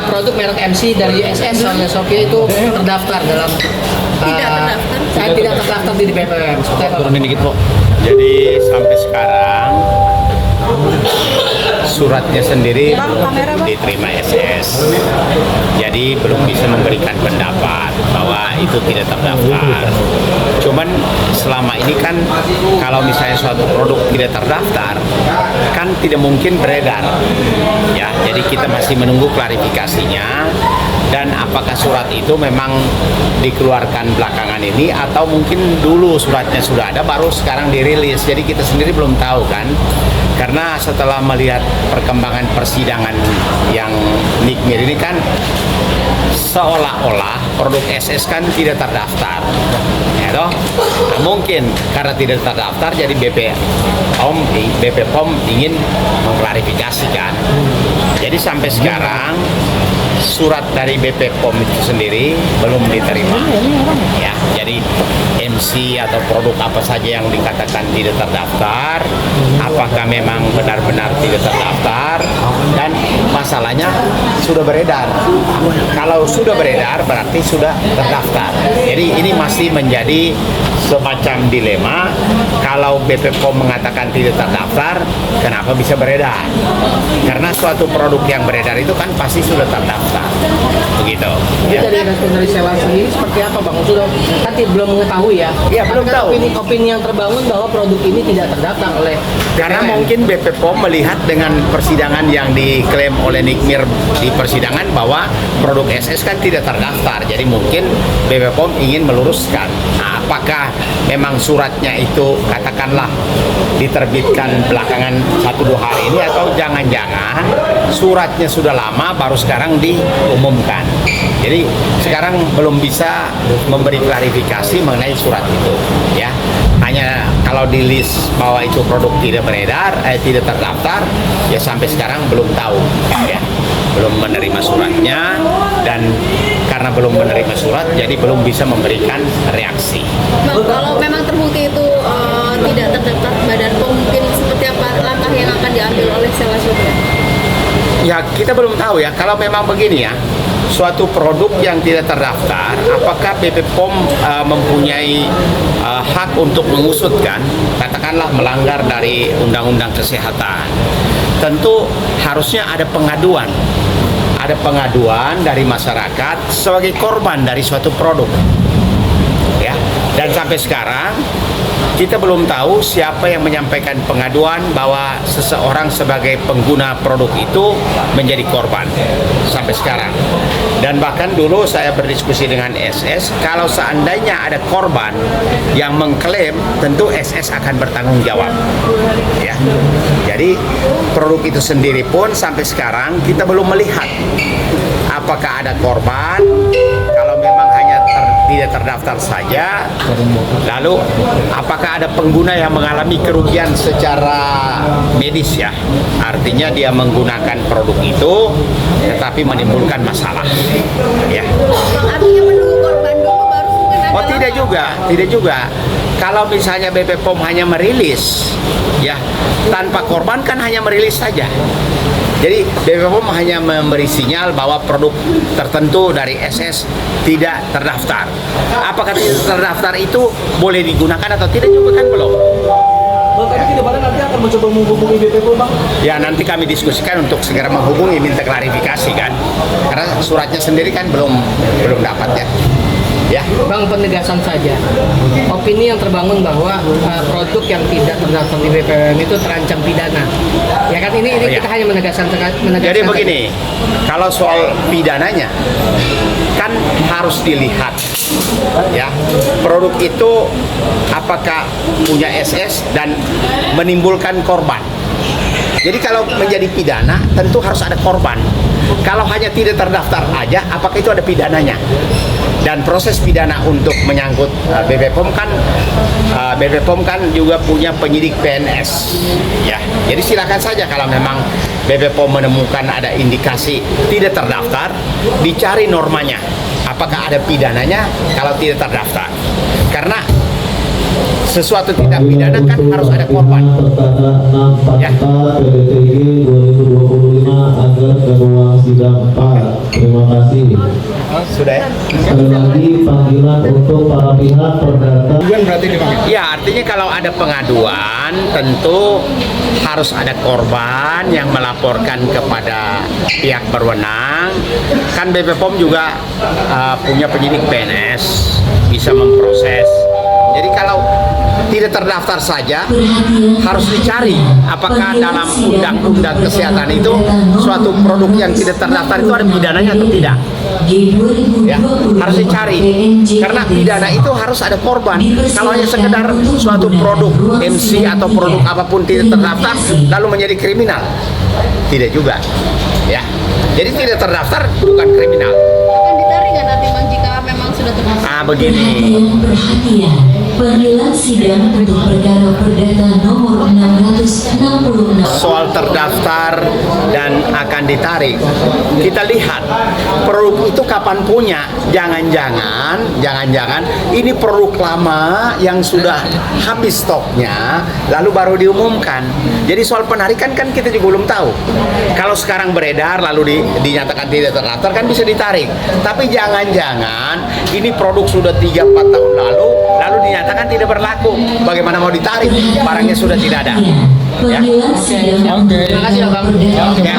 produk merek MC dari SS alias Shopee itu terdaftar dalam tidak terdaftar di BPOM. Turunin dikit kok. Jadi sampai sekarang suratnya sendiri belum diterima SS, jadi belum bisa memberikan pendapat bahwa itu tidak terdaftar. Cuman selama ini kan kalau misalnya suatu produk tidak terdaftar kan tidak mungkin beredar ya, jadi kita masih menunggu klarifikasinya dan apakah surat itu memang dikeluarkan belakangan ini atau mungkin dulu suratnya sudah ada baru sekarang dirilis. Jadi kita sendiri belum tahu kan, karena setelah melihat perkembangan persidangan yang Nikmir ini kan seolah-olah produk SS kan tidak terdaftar ya toh. Nah, mungkin karena tidak terdaftar jadi BPOM ingin mengklarifikasikan. Jadi sampai sekarang surat dari BPOM itu sendiri belum diterima ya. Jadi MC atau produk apa saja yang dikatakan tidak terdaftar, apakah memang benar-benar tidak terdaftar, dan masalahnya sudah beredar. Kalau sudah beredar berarti sudah terdaftar. Jadi ini masih menjadi semacam dilema. Kalau BPOM mengatakan tidak terdaftar, kenapa bisa beredar? Karena suatu produk yang beredar itu kan pasti sudah terdaftar, begitu. Ya. Dari respon dari seller sendiri seperti apa, Bang? Sudah kan belum mengetahui ya? Iya, belum tahu. Opini yang terbangun bahwa produk ini tidak terdaftar oleh karena mungkin BPOM melihat dengan persidangan yang diklaim oleh Nikmir di persidangan bahwa produk SS kan tidak terdaftar. Jadi mungkin BPOM ingin meluruskan. Nah, apakah memang suratnya itu katakanlah diterbitkan belakangan 1-2 hari ini, atau jangan-jangan suratnya sudah lama baru sekarang diumumkan. Jadi sekarang belum bisa memberi klarifikasi mengenai surat itu ya. Hanya kalau di list bahwa itu produk tidak beredar, tidak terdaftar, ya sampai sekarang belum tahu ya. Belum menerima suratnya, dan karena belum menerima surat jadi belum bisa memberikan reaksi. Bang, kalau memang terbukti itu tidak terdaftar Badan POM, mungkin seperti apa langkah yang akan diambil oleh seller Shopee? Ya kita belum tahu ya, kalau memang begini ya, suatu produk yang tidak terdaftar, apakah BPOM mempunyai hak untuk mengusutkan, katakanlah melanggar dari Undang-Undang Kesehatan. Tentu harusnya ada pengaduan dari masyarakat sebagai korban dari suatu produk ya. Dan sampai sekarang kita belum tahu siapa yang menyampaikan pengaduan bahwa seseorang sebagai pengguna produk itu menjadi korban sampai sekarang. Dan bahkan dulu saya berdiskusi dengan SS, kalau seandainya ada korban yang mengklaim, tentu SS akan bertanggung jawab ya. Jadi produk itu sendiri pun sampai sekarang kita belum melihat apakah ada korban. Kalau memang hanya tidak terdaftar saja, lalu apakah ada pengguna yang mengalami kerugian secara medis ya, artinya dia menggunakan produk itu tetapi menimbulkan masalah ya. Artinya menunggu korban dulu baru mungkin ada. Oh tidak juga. Kalau misalnya BPOM hanya merilis ya tanpa korban, kan hanya merilis saja. Jadi BPOM hanya memberi sinyal bahwa produk tertentu dari SS tidak terdaftar. Apakah tidak terdaftar itu boleh digunakan atau tidak juga kan belum. Tapi ke depannya nanti akan mencoba menghubungi BPOM, Bang? Ya nanti kami diskusikan untuk segera menghubungi, minta klarifikasi kan. Karena suratnya sendiri kan belum dapat ya. Ya, Bang, penegasan saja. Opini yang terbangun bahwa produk yang tidak terdaftar di BPOM itu terancam pidana. Ya kan, ini ya. Kita hanya menegaskan. Jadi begini, kalau soal pidananya kan harus dilihat ya, produk itu apakah punya SS dan menimbulkan korban. Jadi kalau menjadi pidana tentu harus ada korban. Kalau hanya tidak terdaftar aja, apakah itu ada pidananya? Dan proses pidana untuk menyangkut BPOM kan juga punya penyidik PNS ya. Jadi silakan saja kalau memang BPOM menemukan ada indikasi tidak terdaftar, dicari normanya. Apakah ada pidananya kalau tidak terdaftar? Karena sesuatu tindak pidana kan harus ada korban. Ya. 2025 agar ke ruang sidang 4. Terima kasih. Sudah ya? Sekali lagi panggilan untuk para pihak perdata. Ya, artinya kalau ada pengaduan tentu harus ada korban yang melaporkan kepada pihak berwenang. Kan BP POM juga punya penyidik PNS, bisa memproses. Jadi kalau tidak terdaftar saja harus dicari apakah dalam undang-undang kesehatan itu suatu produk yang tidak terdaftar itu ada pidananya atau tidak. Ya, harus dicari karena pidana itu harus ada korban. Kalau hanya sekedar suatu produk MC atau produk apapun tidak terdaftar lalu menjadi kriminal, tidak juga. Ya, jadi tidak terdaftar bukan kriminal. Akan ditarik nggak nanti Bang jika memang sudah terdaftar? Begini. Perhatian, panggilan sidang untuk perkara perdata nomor 666. Soal terdaftar dan akan ditarik, kita lihat produk itu kapan punya. Jangan-jangan ini produk lama yang sudah habis stoknya lalu baru diumumkan. Jadi soal penarikan kan kita juga belum tahu. Kalau sekarang beredar lalu dinyatakan tidak terdaftar kan bisa ditarik. Tapi jangan-jangan ini produk sudah 3-4 tahun lalu dinyatakan tidak berlaku. Bagaimana mau ditarik? Barangnya sudah tidak ada. Panggilan sidang untuk Terima kasih ya, Bang. perdata Ya.